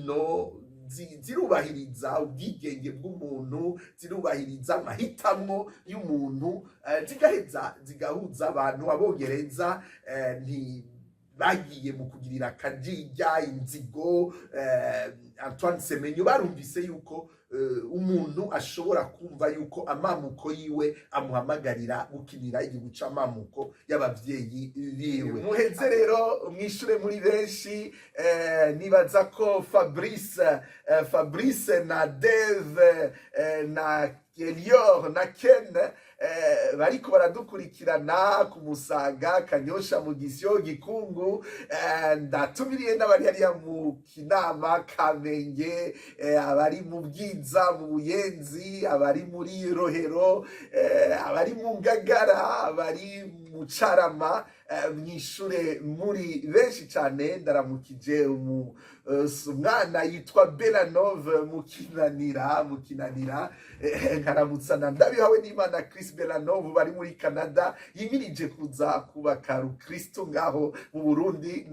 inkino zirubahiriza ubwigenge bw'umuntu, zirubahiriza amahitamwo y'umuntu, zigaheza zigahuza abantu. Abongereza bagiye mu kugirira akajija inzigo. Antoine Semenyo barumvise yuko umuntu ashobora kumva yuko amamuko yiwe amuhamagarira gukinira igihugu c'amamuko y'abavyeyi biwe. Muheze rero mwishure muri benshi, nibaza ko Fabrice na Dave na Elior na Ken bariko baradukurikirana ku Musaga, Kanyosha, Mugisyo, Gikungu. Ndatumiriye n'abari hariya mu Kinama, Kamenge, abari mu Bwiza, mu Buyenzi, abari muri Rohero, abari mu Ngagara, abari mu Carama, mwishure muri benshi cane. Ndaramukije umwana yitwa Belanove Mukinanira, nkaramutsa na Ndabihawe n'Imana Chris Belanove bari muri Canada, yimirije kuza kubaka Rukristo ngaho mu Burundi.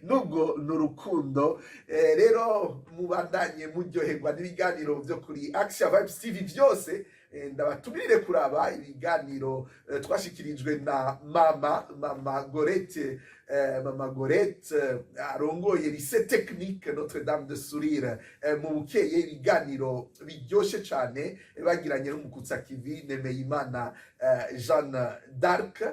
Nubwo n'urukundo rero mubandanye muryoherwa n'ibiganiro byo kuri Action Vibes TV byose. Ndabatumire kuraba ibiganiro twashikirijwe na mama Gorette, arongoye lycée technique Notre Dame de Sourire mu Bukeye. Ibiganiro biryoshe cane bagiranye n'umukutsa Kivi Nemeyimana Jeanne d'Arc.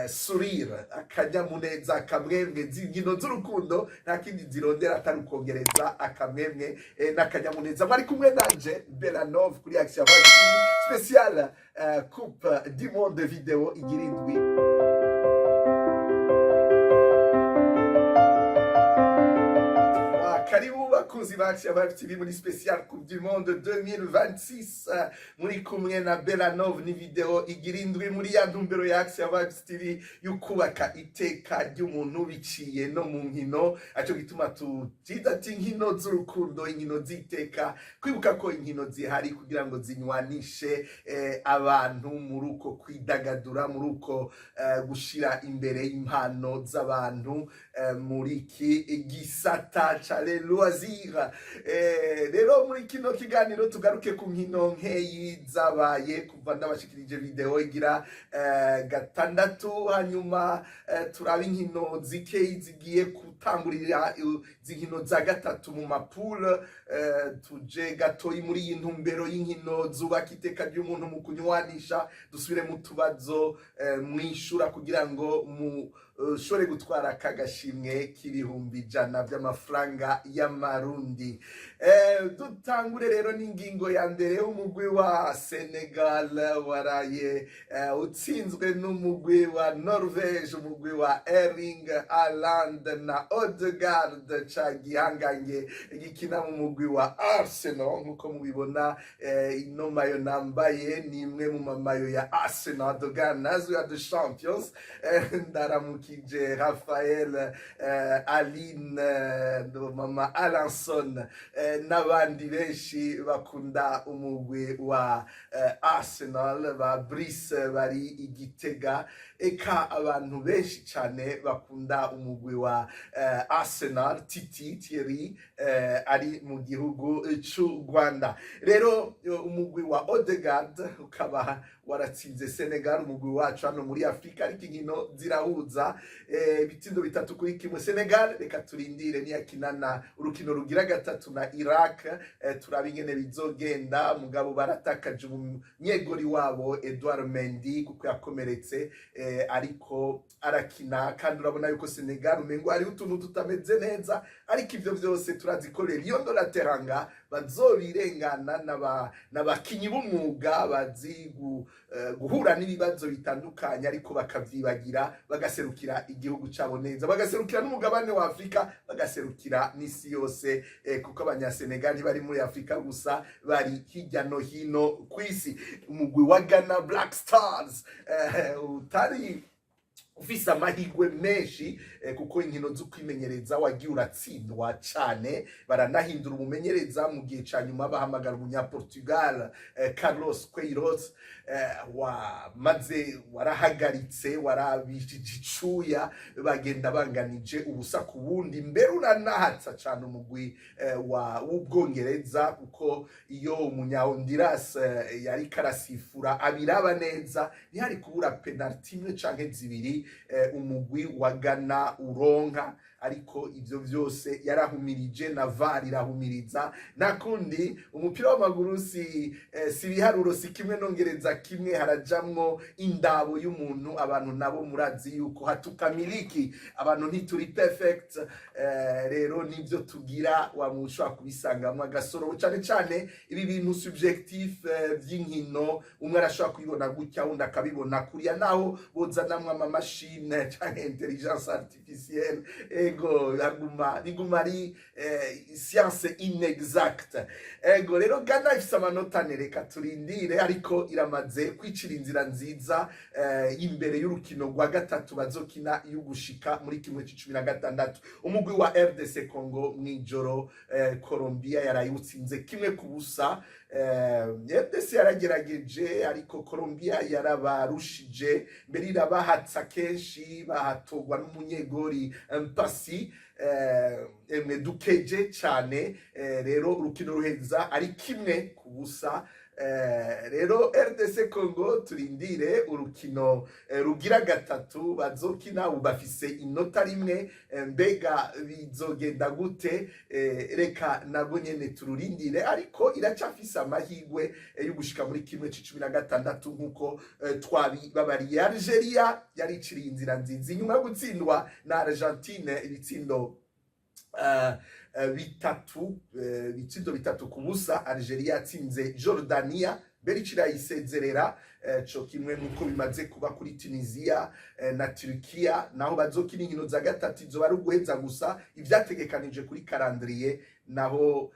Sourire, akanyamuneza, akamwemwe, z'inkino z'urukundo nta kindi zirondera atari ukongereza akamwemwe n'akanyamuneza. Mwari kumwe nanje Belanove kuri Action spécial Coupe du Monde vidéo igira indwi. Karibu bakuzi ba Action Vibes TV muri spécial Coupe du Monde 2026. Muri kumwe na Belanove ni video igira indwi muri ya ntumbero ya Action Vibes TV y'ukubaka iteka ry'umuntu biciye no mu nkino. Aco gituma tutita ati inkino z'urukundo, inkino z'iteka, kwibuka ko inkino zihari kugira ngo zinywanishe abantu muri uko kwidagadura, muri uko gushira imbere impano z'abantu muri iki gisata ca loisir. Rero muri kino kiganiro tugaruke ku nkino nkeyi zabaye kuva ndabashikirije video igira gatandatu, hanyuma turaba inkino zikeyi zigiye gutangurira zinkino za gatatu mu mapule. Tuje gatoyi muri iyi ntumbero y'inkino zubaka iteka ry'umuntu mu kunywanisha, dusubire mu tubazo mwishura kugira ngo shore gutwara kagashimwe k'ibihumbi 100 by'amafaranga y'amarundi. Dutangure rero n'ingingo ya mbere. Umugwi wa Senegal waraye utsinzwe n'umugwi wa Norvege, umugwi wa Erling Haaland na Odegaard ca gihangange gikina mu mugwi wa Arsenal. Nkuko mubibona ino mayo nambaye ni imwe mu mamayo ya Arsenal, the Gunners, we are the champions. Ndaramukije Raphael, Aline, mama Alanson n'abandi benshi bakunda umugwi wa Arsenal. Ba Brice bari Igitega, eka abantu benshi cane bakunda umugwi wa Arsenal. Titi Thierry ari mu gihugu c'u Rwanda. Rero umugwi wa Odegaard ukaba waratsinze Senegal, umugwi wacu hano muri Afrika, ariko inkino zirahuza ibitsindo 3-1. Senegal reka turindire niyakinana urukino rugira gatatu na Iraq, turaba ingene bizogenda. Mugabo baratakaje umunyegori wabo Edouard Mendy kuko yakomeretse, ariko arakina, kandi urabona yuko Senegal umengo ari utuntu tutameze neza, ariko ivyo vyose turazikorera Lion de la Teranga bazobirengana n'abakinyi b'umwuga bazi guhura n'ibibazo bitandukanye, ariko bakavyibagira bagaserukira igihugu cabo neza, bagaserukira n'umugabane wa Afrika, bagaserukira n'isi yose, kuko abanyasenegal bari muri Afrika gusa, bari hirya no hino kw'isi. Umugwi wa Ghana Black Stars utari ufise amahirwe menshi kuko inkino zo kwimenyereza wagiye uratsindwa cane, baranahindura umumenyereza mu gihe ca nyuma bahamagara umunyaportugal Carlos Queiroz, maze warahagaritse warabishije icuya, bagenda banganije ubusa ku bundi, mbere uranahatsa cane umugwi w'Ubwongereza, kuko iyo umunya-Honduras yari karasifura abiraba neza ntihari kubura penalty imwe canke zibiri umugwi wa Ghana uronka, ariko ivyo vyose yarahumirije na VAR irahumiriza. Nakundi umupira w'amaguru si biharuro, si kimwe nongereza kimwe, harajamwo indabo y'umuntu. Abantu nabo murazi yuko hatukamiliki, abantu ntituri perfect, rero nivyo tugira wamushobora kubisangamwe agasoro, cane cane ibi bintu subjectif vy'inkino, umwe arashobora kubibona gutya undi akabibona kuriya, naho bozanamwe amamashine canke intelligence artificielle, ego biguma ari science inexacte. Ego rero Ghana ifise amanota ane, reka turindire, ariko iramaze kwicira inzira nziza imbere y'urukino rwa gatatu bazokina yo gushika muri kimwe c'16. Umugwi wa RDC Congo mwijoro Colombia yarayutsinze 1-0. RDC yaragerageje, ariko Colombia yarabarushije, mbere irabahatsa kenshi, bahatogwa n'umunyegori Mpasi emwe dukeje cane. Rero urukino ruheza ari 1-0. Rero RDC Congo turindire urukino rugira gatatu bazokina, ubafise inota rimwe, mbega bizogenda gute? Reka nabwo nyene tururindire, ariko iracafise amahirwe yo gushika muri kimwe c'16 nkuko twabibabariye. Algeria yariciriye inzira nziza inyuma yo gutsindwa na Argentine ibitsindo bitatu ku busa. Algeria yatsinze Jordania, mbere irayisezerera, co kimwe nkuko bimaze kuba kuri Tunisia na Turkiya, naho bazokina inkino za gatatu izo bari uguheza gusa. Ivyategekanije kuri calendrier naho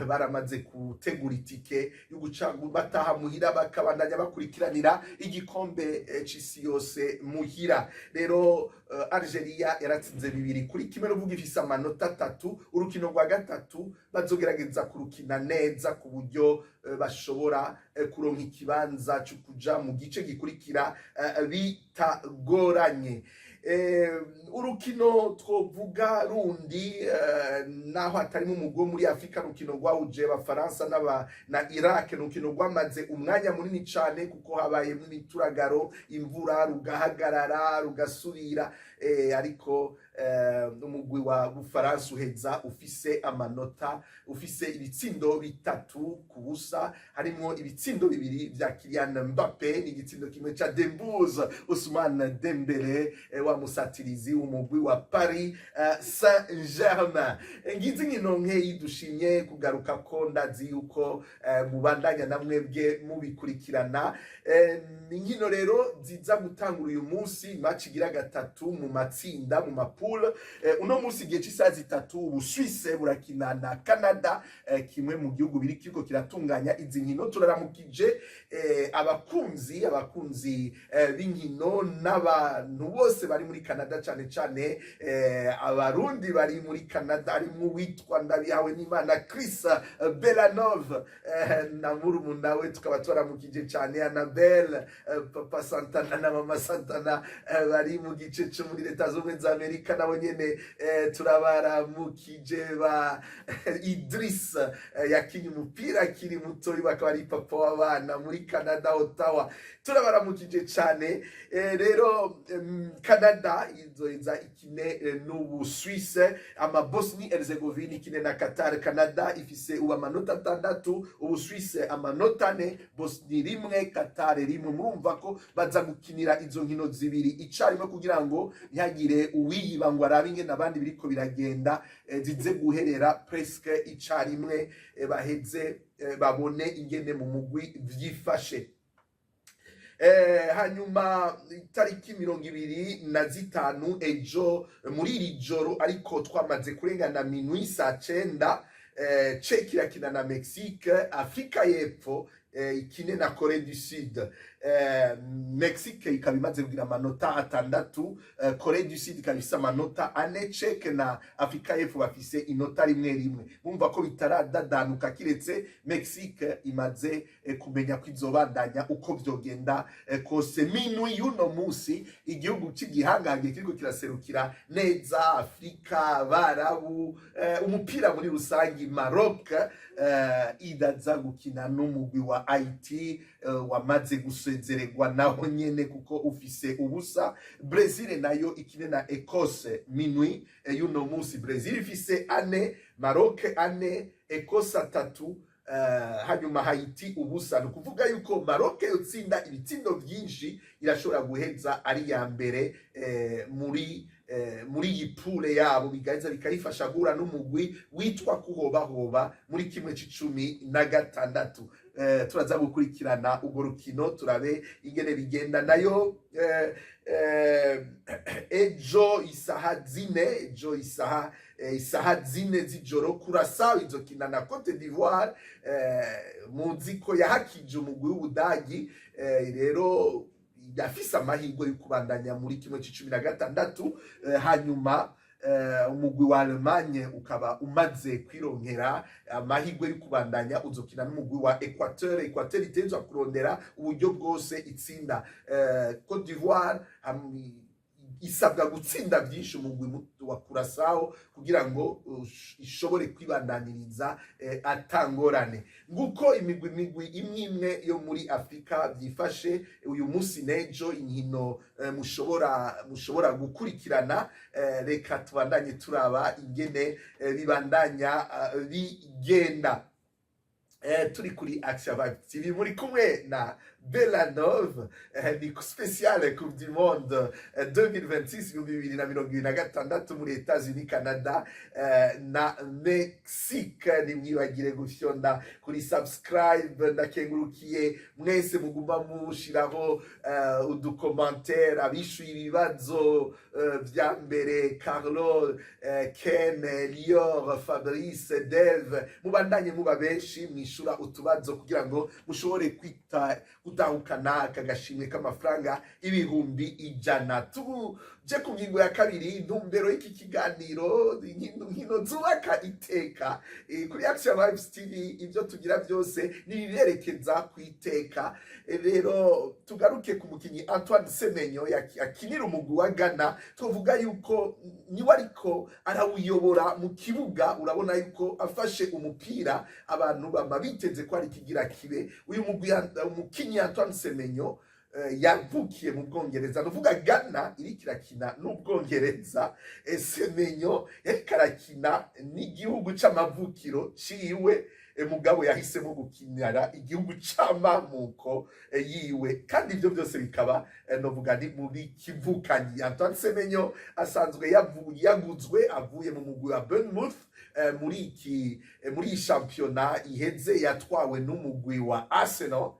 baramaze gutegura itike yo guca bataha muhira, bakabandanya bakurikiranira igikombe c'isi yose muhira. Rero Algeria yaratsinze 2-1, ruvuga ifise amanota 3. Urukino rwa gatatu bazogerageza kurukina neza ku buryo bashobora kuronka ikibanza cyo kuja mu gice gikurikira bitagoranye. Urukino twovuga rundi naho hatarimo umugwi muri Afrika, rukino rwahuje Abafaransa na Iraq, rukino rwamaze umwanya munini cane kuko habaye imituragaro, imvura, rugahagarara rugasubira, ariko umugwi wa Bufaransa uheza ufise amanota, ufise ibitsindo 3-0, harimo ibitsindo 2 vya Kylian Mbappe n'igitsindo kimwe ca Dembouz Ousmane Dembele wa musatirizi umugwi wa Paris Saint-Germain. Ngizi nkino nkeyi dushimye kugaruka ko, ndazi yuko mubandanya namwebwe mubikurikirana. Nkino rero ziza gutangura uyu munsi, match igira gatatu mu matsinda mu mapool. Uno munsi igihe c'isaha 3 Ubusuwise burakina na Canada, kimwe mu gihugu biri kiko kiratunganya izi nkino. Turaramukije abakunzi b'inkino n'abantu bose bari muri Canada, cane cane abarundi bari muri Canada, harimo uwitwa Ndabihawe n'Imana Chris Belanov na murumuna we, tukaba twaramukije cane Annabelle, Papa Santana na Mama Santana bari mu gice cyo muri Leta Zunze za Amerika, nabo nyene turabaramukije. Ba Idris yakinye umupira kiri muto, bakaba ari papa w'abana muri Canada, Ottawa, turabaramukije cane. Rero Canada izoza ikine n'Ubusuwise, ama Bosnie Herzegovina ikine na Qatar. Canada ifise ubu amanota 6, Ubusuwise amanota 4, Bosnie 1, Qatar 1. Murumva ko baza gukinira izo nkino zibiri icarimwe kugira ngo ntihagire uwiyiba ngo arabe ingene abandi biriko biragenda, zize guherera presque icarimwe, baheze babone ingene mu mugwi vyifashe. Hanyuma itariki 25 ejo muri iri joro, ariko twamaze kurengana minuit saa 9, Czech irakina na Mexique, Afrika y'Epfo ikine na Corée du Sud. Mexique ikaba imaze kugira amanota atandatu, Corée du Sud ikaba ifise amanota ane, Czech na Afrika y'Epfo bafise inota rimwe rimwe. Mumva ko bitaradadanuka kiretse Mexique imaze kumenya ko izobandanya uko vyogenda kose. Minwi y'uno musi igihugu c'igihangange kiriko kiraserukira neza Afrika, Abarabu, umupira muri rusangi. Maroc idaza gukina n'umugwi wa Haiti wamaze gusezererwa naho nyene kuko ufise ubusa. Brazil nayo ikine na Ecosse minwi y'uno musi. Brazil ifise ane, Maroc ane, Ecosse atatu, hanyuma Haiti ubusa. Ni ukuvuga yuko Maroc yotsinda ibitsindo vyinshi irashobora guheza ari ya mbere muri iyi pule yabo, bigaheza bikayifasha guhura n'umugwi witwa kuhobahoba muri kimwe c'16. Turaza gukurikirana urwo rukino turabe ingene bigenda. Nayo ejo isaha zine z'ijoro Curaçao izokina na Cote d'Ivoire. Muzi ko yahakije umugwi w'Ubudagi, rero yafise amahirwe yo kubandanya muri kimwe c'16. Hanyuma umugwi wa Allemagne ukaba umaze kwironkera amahirwe yo kubandanya, uzokina n'umugwi wa Equateur. Equateur itezwa kurondera uburyo bwose itsinda Cote d'Ivoire, isabwa gutsinda byinshi umugwi wa Curaçao kugira ngo ishobore kwibandaniriza atangorane. Nguko imigwi imwe yo muri Afrika byifashe uyu munsi nejo, inkino mushobora gukurikirana. Reka tubandanye turaba ingene bibandanya bigenda. Turi kuri Action Vibe TV, muri kumwe na Belanov. Ni spécial Coupe du Monde 2026 2026 muri Etats-Unis, Canada na Mexique. Nimwibagire gufyonda kuri subscribe. Ndakengurukiye mwese muguma mushiraho udukommentaire, abishuye ibibazo vya mbere, Carlo, Ken, Lior, Fabrice, Dave. Mubandanye muba benshi mwishura utubazo kugira ngo mushobore gutahukana akagashimwe k'amafaranga ibihumbi 100. Tuje ku ngingo ya kabiri, intumbero y'iki kiganiro, inkino zubaka iteka. Kuri Action Vibes TV ibyo tugira byose nibiberekeza ku iteka. Rero tugaruke ku mukinyi Antoine Semenyo akinira umugwi wa Ghana. Tuvuga yuko niwe ariko arawuyobora mu kibuga. Urabona yuko afashe umupira abantu bama biteze ko ari kigira kibe. Uyu mugwi umukinyi Antoine Semenyo yavukiye mu Bwongereza. Nuvuga Ghana iri kirakina n'Ubwongereza. Semenyo yakarakina n'igihugu c'amavukiro ciwe, mugabo yahisemo gukinira igihugu c'amamuko yiwe, kandi ibyo byose bikaba novuga ni muri kivukanyi. Antoine Semenyo asanzwe yaguzwe avuye mu mugwi wa Bournemouth muri championnat iheze, yatwawe n'umugwi wa Arsenal.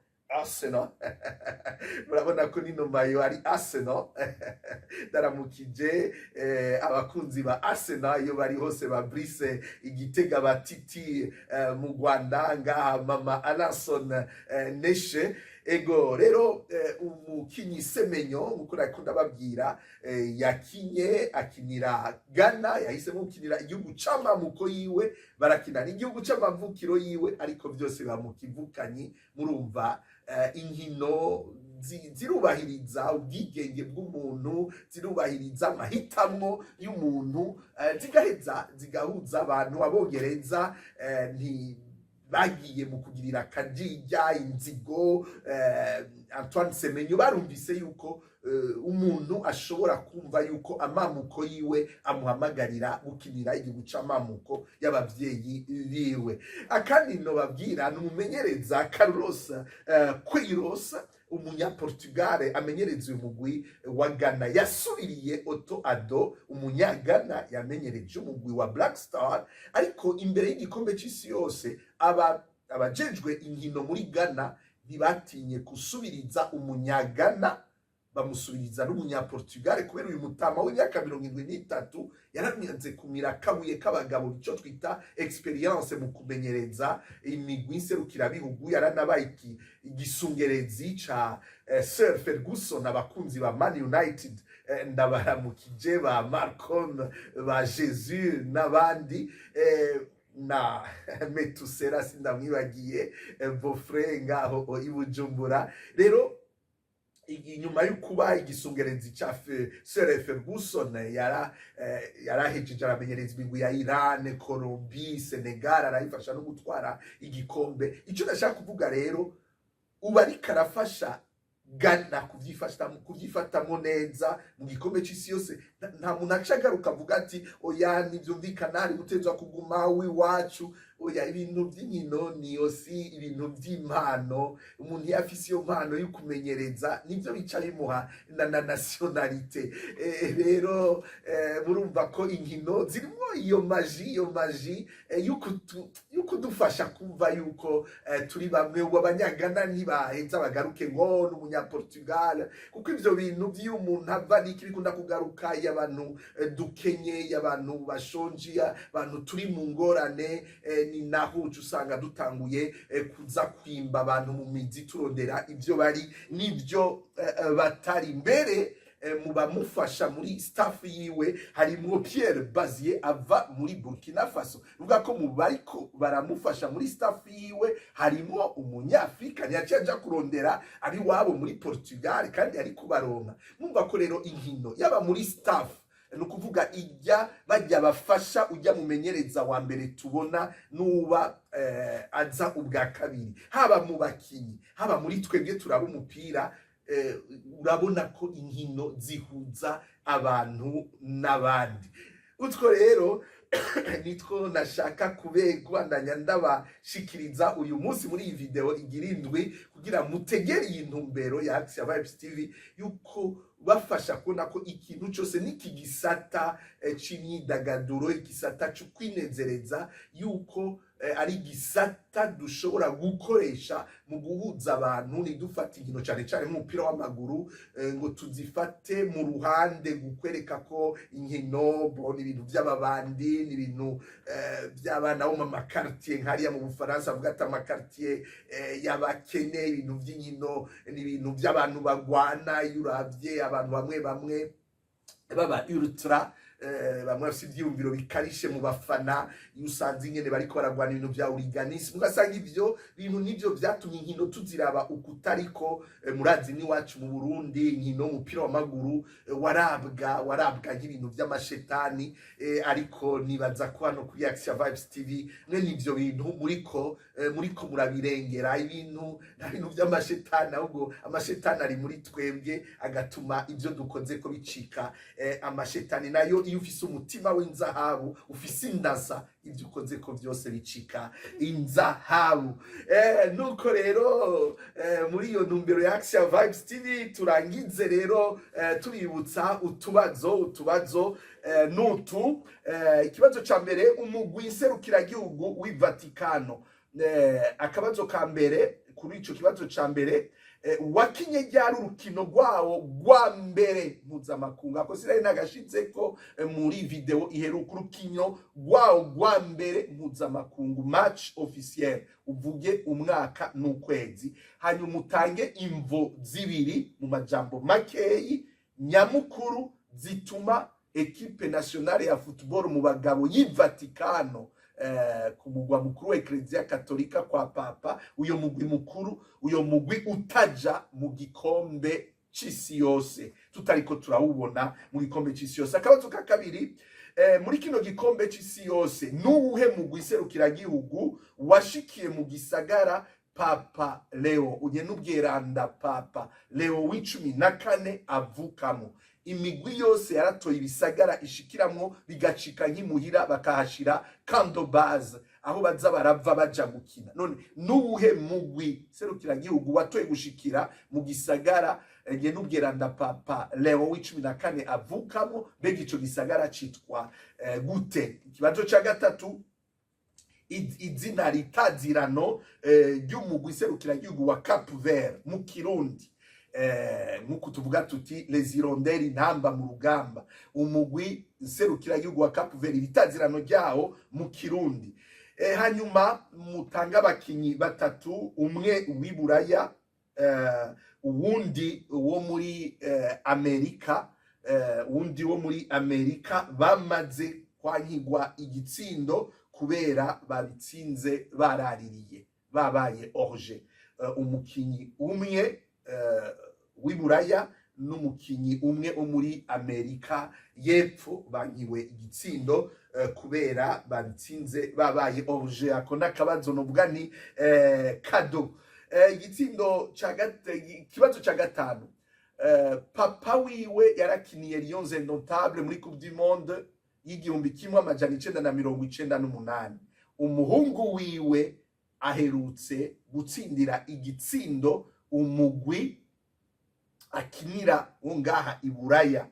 Murabona ko nino mayo ari Arsenal. Daramukije abakunzi ba Arsenal iyo bari hose, ba Brice Igitega, batiti mu Rwanda ngaha, mama Alanson Neshe. Ego rero umukinyi Semenyo nkuko nakunda babwira, yakinye akinira Ghana, yahisemo gukinira igihugu c'amamuko yiwe, barakina n'igihugu c'amavukiro yiwe, ariko byose bamukivukanyi. Murumva inkino zirubahiriza ubwigenge bw'umuntu, zirubahiriza amahitamo y'umuntu, zigaheza zigahuza abantu. Abongereza bagiye mu kugirira akajija inzigo Antoine Semenyo. Barumvise yuko umuntu ashobora kumva yuko amamuko yiwe amuhamagarira gukinira igihugu c'amamuko y'abavyeyi biwe. Akandi no babwira numumenyereza Carlos Queiroz, umunyaportugale amenyereza uyu mugwi wa Ghana. Yasubiriye Otto Addo, umunyagana yamenyereje umugwi wa Black Star, ariko imbere y'igikombe c'isi yose abajejwe inkino muri Ghana ntibatinye gusubiriza umunyagana bamusubiriza n'umunyaportugal kubera uyu mutama w'imyaka 73 yaramaze kumira akabuye k'abagabo icyo twita experience mu kumenyereza imigwi nserukirabihugu. yaranabaye igisungerezi ca Sir Ferguson. abakunzi ba Man United ndabaramukije, ba Malcolm, ba Jesus n'abandi, na Metusera sindamwibagiye, Bofre ngaho i Bujumbura. Rero inyuma y'ukuba igisungerezi ca Sir Ferguson yarahejeje aramenyereza imigwi ya Iran, Colombie, Senegal, arayifasha no gutwara igikombe. icyo ndashaka kuvuga rero, ubu ariko arafasha Ghana kuvyifatamo neza mu gikombe c'isi yose. nta muntu acagaruka avuga ati oya ntivyumvikana ari gutezwa kuguma w'iwacu. oya, ibintu by'inkino niyo si ibintu by'impano. umuntu yafise iyo mpano yo kumenyereza nivyo bica bimuha na nationalite. rero murumva ko inkino zirimo iyo maji yo kudufasha kumva yuko turi bamwe. ubu abanyagana ntibaheza bagaruke ngo n'umunyaportugal, kuko ivyo bintu vy'umuntu ava niki bikunda kugaruka y'abantu dukenye, y'abantu bashonje, abantu turi mu ngorane. ni naho usanga dutanguye kuza kwimba abantu mu mizi turondera ivyo bari n'ivyo batari. mbere mu bamufasha muri staff yiwe harimo Pierre Bazier ava muri Burkina Faso. ruvuga ko mu bariko baramufasha muri staff yiwe harimo umunyafrika yaciye aja kurondera ari wabo muri Portugal kandi ari kubaronka. mwumva ko rero inkino yaba muri staff, nukuvuga ijya bajya bafasha ujya mumenyereza wa mbere tubona nuba aza ubwa kabiri, haba mu bakinyi haba muri twebwe turaba umupira. urabona ko inkino zihuza abantu n'abandi. utwo rero nitwo nashaka kubegwandanya ndabashikiriza uyu munsi muri iyi video igira indwi, kugira mutegere iyi ntumbero ya Action Vibes TV yuko bafasha kubona ko ikintu cyose niki gisata c'imyidagaduro, igisata cyo kwinezereza, yuko ari gisata dushobora gukoresha mu guhuza abantu. nidufata inkino cyane cyane mu mupira w'amaguru ngo tuzifate mu ruhande gukwereka ko inkino bo ibintu by'ababandi, n'ibintu by'abana bo mu makartier nkariya mu Bufaransa avuga ati amakartier y'abakene. ibintu by'inkino n'ibintu by'abantu bagwana. yuravye abantu bamwe baba ultra, bamwe bafite ibyiyumviro bikarishe mu bafana. iyo usanze ingene bariko baragwana ibintu bya oliganisme, ugasanga ivyo bintu nivyo vyatumye inkino tuziraba ukutariko. murazi n'iwacu mu Burundi inkino umupira w'amaguru warabwa nk'ibintu by'amashetani. ariko nibaza ko hano kuri Action Vibes TV mwe nivyo bintu muriko murabirengera. nta bintu by'amashetani, ahubwo amashetani ari muri twebwe agatuma ivyo dukoze ko bicika. amashetani nayo iyo ufise umutima w'inzahabu, ufise indaza, ibyo ukoze ko byose bicika inzahabu. nuko rero muri iyo ntumbero ya Action Vibes TV turangize rero tuributsa utubazo nutu. ikibazo ca mbere, umugwi nserukiragihugu w'i Vatikano. akabazo ka mbere kuri ico kibazo ca mbere, wakinye ryari urukino rwawo rwa mbere mpuzamakungu. ako sirari nagashize ko muri video iheruka urukino rwawo rwa mbere mpuzamakungu, match officiel. uvuge umwaka n'ukwezi, hanyuma utange imvo zibiri mu majambo makeyi nyamukuru zituma equipe nationale ya football mu bagabo y'i Vatikano ku mugwa mukuru wa Eklezia Katolika kwa Papa, uyo mugwi mukuru, uyo mugwi utaja mu gikombe c'isi yose, tutariko turawubona mu gikombe c'isi yose. akabazo ka kabiri, muri kino gikombe c'isi yose nuwuhe mugwi serukiragihugu washikiye mu gisagara Papa Leo unyenubwiranda Papa Leo w'14 avukamo? imigwi yose yaratoye ibisagara ishikiramwo bigacika nk'imuhira, bakahashira kando base aho baza barava baja gukina. none nuwuhe mugwi serukiragihugu watoye gushikira mu gisagara nyenubwiranda Papa Leo w'14 avukamo? mbega ico gisagara citwa gute? ikibazo ca gatatu, izina ritazirano ry'umugwi serukiragihugu wa Cap Vert mu Kirundi nk'uko tuvuga tuti les hirondelles intamba mu rugamba, umugwi serukiragihugu wa Cap Vert, ibitazirano ryawo mu Kirundi. Hanyuma mutanga abakinyi batatu, umwe w'iburaya, uwundi wo muri Amerika, uwundi wo muri Amerika, bamaze kwankigwa igitsindo kubera babitsinze baraririye, babaye orje. Umukinyi umwe w'iburaya n'umukinyi umwe wo muri Amerika y'epfo bankiwe igitsindo kubera babitsinze babaye orje. Ako nakabazo novuga ni kado. Ikibazo ca gatanu, papa wiwe yarakiniye Lions Indomptables muri Coupe du Monde y'igihumbi kimwe amajana 1998. Umuhungu wiwe aherutse gutsindira igitsindo umugwi akinira wo ngaha iburaya,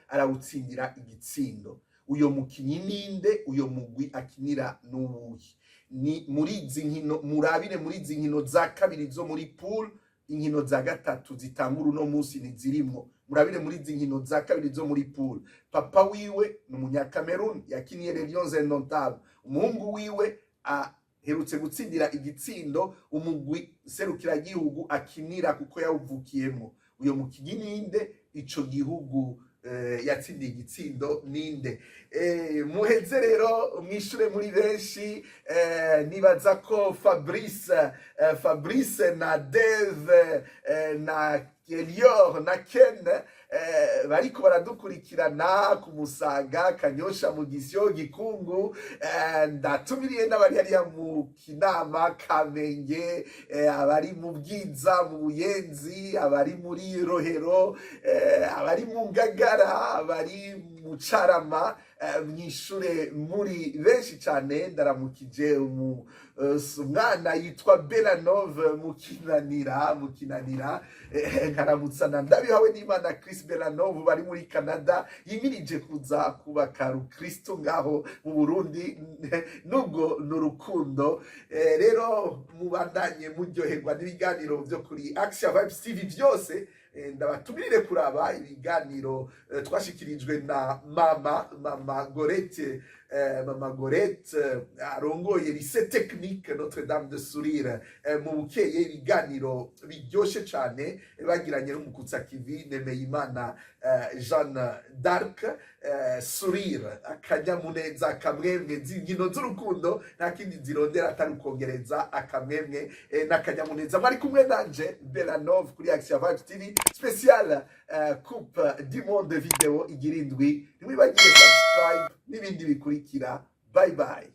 arawutsindira igitsindo. Uyo mukinyi ninde? Uyo mugwi akinira n'ubuhi? Ni muri izi nkino, murabire muri izi nkino za kabiri zo muri pool, inkino za gatatu zitangura uno munsi nizirimwo. Murabire muri izi nkino za kabiri zo muri pool, papa wiwe ni umunyakameruni yakiniye Lions Indomptables, umuhungu wiwe aherutse gutsindira igitsindo umugwi serukiragihugu akinira kuko yawuvukiyemo. Uyo mukinyi ninde? Ico gihugu yatsindiye igitsindo ninde? Muheze rero mwishure muri benshi. Nibaza ko Fabrice na Dave na Elior na Ken bariko baradukurikirana ku Musaga, Kanyosha, Mugisyo, Gikungu. Ndatumiriye n'abari hariya mu Kinama, Kamenge, abari mu Bwiza, mu Buyenzi, abari muri Rohero, abari mu Ngagara, abari mu Carama, mwishure muri benshi cyane. Ndaramukije umwana yitwa Belanove mukinanira, nkaramutsana ndabihawe n'Imana Chris Belanove bari muri Canada, yimirije kuza kubaka Kristo ngaho mu Burundi, nubwo n'urukundo. Rero mubandanye muryoherwa n'ibiganiro byo kuri Action Vibes TV byose. Ndabatumire kuraba ibiganiro twashikirijwe na mama Gorette, arongoye lycée technique Notre-Dame de Sourire mu Bukeye. Ibiganiro biryoshe cyane bagiranye n'umukutsa Kivi Nemeyimana Jeanne d'Arc. Sourire, akanyamuneza, akamwemwe, z'inkino z'urukundo nta kindi zirondera atari ukongereza akamwemwe n'akanyamuneza. Mwari kumwe nanje Belanove kuri Action Vibes TV spécial Coupe du Monde video igirindwi. Ntimwibagire subscribe n'ibindi bikurikira. Bye bye.